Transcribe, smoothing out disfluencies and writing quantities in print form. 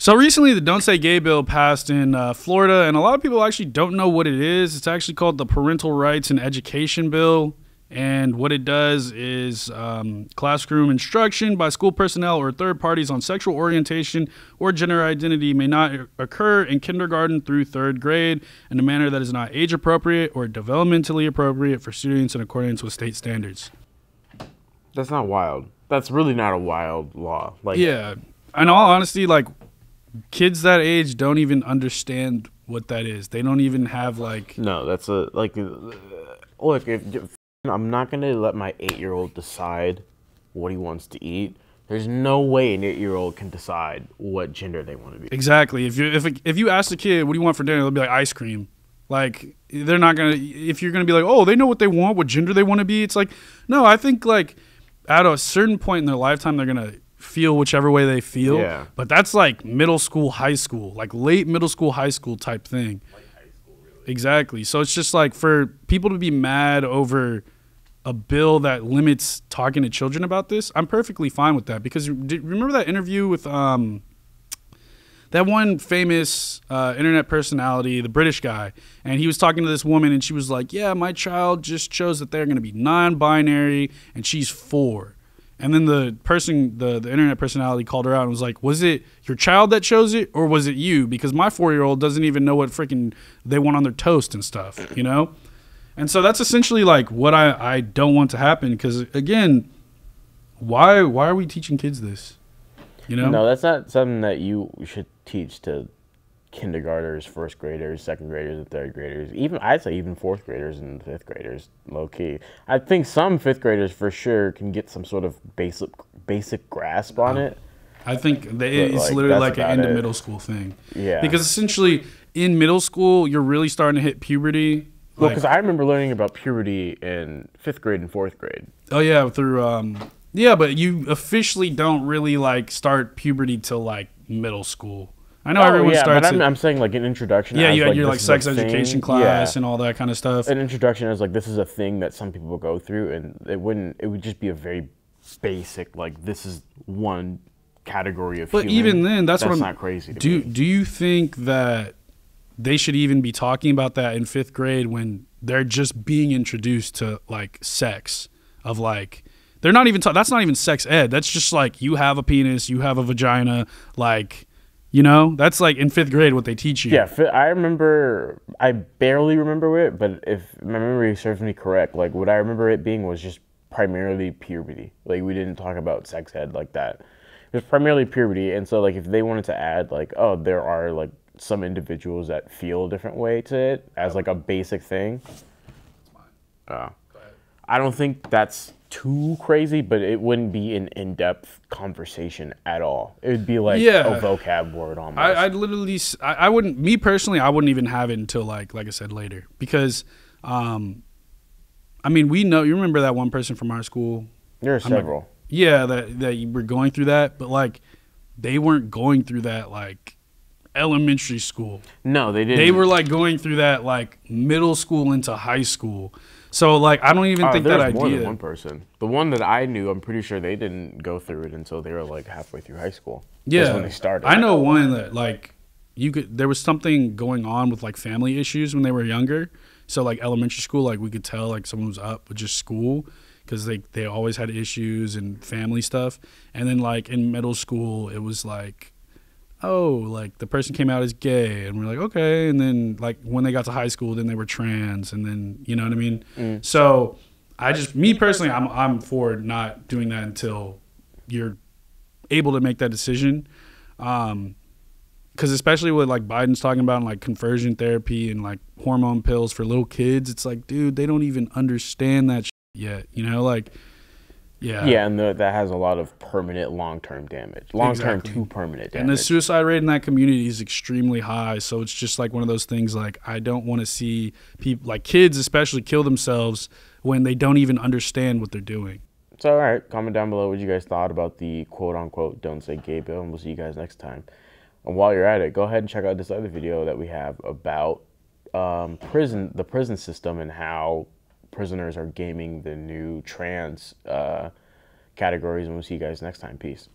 So recently, the Don't Say Gay bill passed in Florida, and a lot of people actually don't know what it is. It's actually called the Parental Rights and Education Bill, and what it does is classroom instruction by school personnel or third parties on sexual orientation or gender identity may not occur in kindergarten through third grade in a manner that is not age appropriate or developmentally appropriate for students in accordance with state standards. That's not wild. That's really not a wild law. Like, yeah, in all honesty, like, kids that age don't even understand what that is. They don't even have like. No, that's a like. Look, if I'm not gonna let my 8-year-old decide what he wants to eat. There's no way an 8-year-old can decide what gender they want to be. Exactly. If you ask the kid, what do you want for dinner? They'll be like ice cream. Like, they're not gonna. If you're gonna be like, oh, they know what they want, what gender they want to be. It's like, no. I think like at a certain point in their lifetime, they're gonna feel whichever way they feel. Yeah. But that's like middle school, high school, like late middle school, high school type thing. Like high school, really. Exactly. So it's just like for people to be mad over a bill that limits talking to children about this, I'm perfectly fine with that. Because remember that interview with that one famous internet personality, the British guy, and he was talking to this woman and she was like, yeah, my child just chose that they're going to be non-binary and she's 4. And then the person, the internet personality called her out and was like, was it your child that chose it or was it you? Because my 4-year-old doesn't even know what freaking they want on their toast and stuff, you know? And so that's essentially like what I don't want to happen because, again, why are we teaching kids this, you know? No, that's not something that you should teach to kindergartners, first graders, second graders, and third graders. Even I'd say even fourth graders and fifth graders, low key. I think some fifth graders for sure can get some sort of basic grasp on it. I think it's literally like an end of middle school thing. Yeah. Because essentially in middle school you're really starting to hit puberty. Well, because I remember learning about puberty in 5th grade and 4th grade. Oh yeah, through yeah, but you officially don't really like start puberty till like middle school. I know everyone starts. But I'm saying like an introduction. Yeah, you had your like sex education class and all that kind of stuff. An introduction is like this is a thing that some people go through, and it would just be a very basic like this is one category of. But even then, that's what not crazy. Do you think that they should even be talking about that in 5th grade when they're just being introduced to like sex of like they're not even that's not even sex ed. That's just like you have a penis, you have a vagina, like. You know, that's like in 5th grade what they teach you. Yeah, I remember, I barely remember it, but if my memory serves me correct, like what I remember it being was just primarily puberty. Like we didn't talk about sex ed like that. It was primarily puberty, and so like if they wanted to add like, oh, there are like some individuals that feel a different way to it as like a basic thing. I don't think that's too crazy, but it wouldn't be an in-depth conversation at all. It would be like a vocab word almost. I'd literally, I wouldn't, me personally, I wouldn't even have it until like I said, later. Because, I mean, we know, you remember that one person from our school? There are several. Like, yeah, that you were going through that, but like, they weren't going through that like elementary school. No, they didn't. They were like going through that like middle school into high school. So like I don't even think that idea. More than one person. The one that I knew, I'm pretty sure they didn't go through it until they were like halfway through high school. Yeah, that's when they started. I know one that like there was something going on with like family issues when they were younger. So like elementary school, like we could tell like someone was up with just school because they always had issues and family stuff. And then like in middle school, it was like, oh, like the person came out as gay, and we're like, okay. And then like when they got to high school, then they were trans, and then you know what I mean. So me personally, I'm for not doing that until you're able to make that decision, because especially with like Biden's talking about like conversion therapy and like hormone pills for little kids, it's like, dude, they don't even understand that shit yet, you know, like. Yeah, and that has a lot of permanent long-term damage. Long-term to permanent damage. And the suicide rate in that community is extremely high. So it's just like one of those things like I don't want to see people, like kids especially, kill themselves when they don't even understand what they're doing. So, all right, comment down below what you guys thought about the quote-unquote Don't Say Gay bill, and we'll see you guys next time. And while you're at it, go ahead and check out this other video that we have about the prison system and how prisoners are gaming the new trans categories, and we'll see you guys next time. Peace.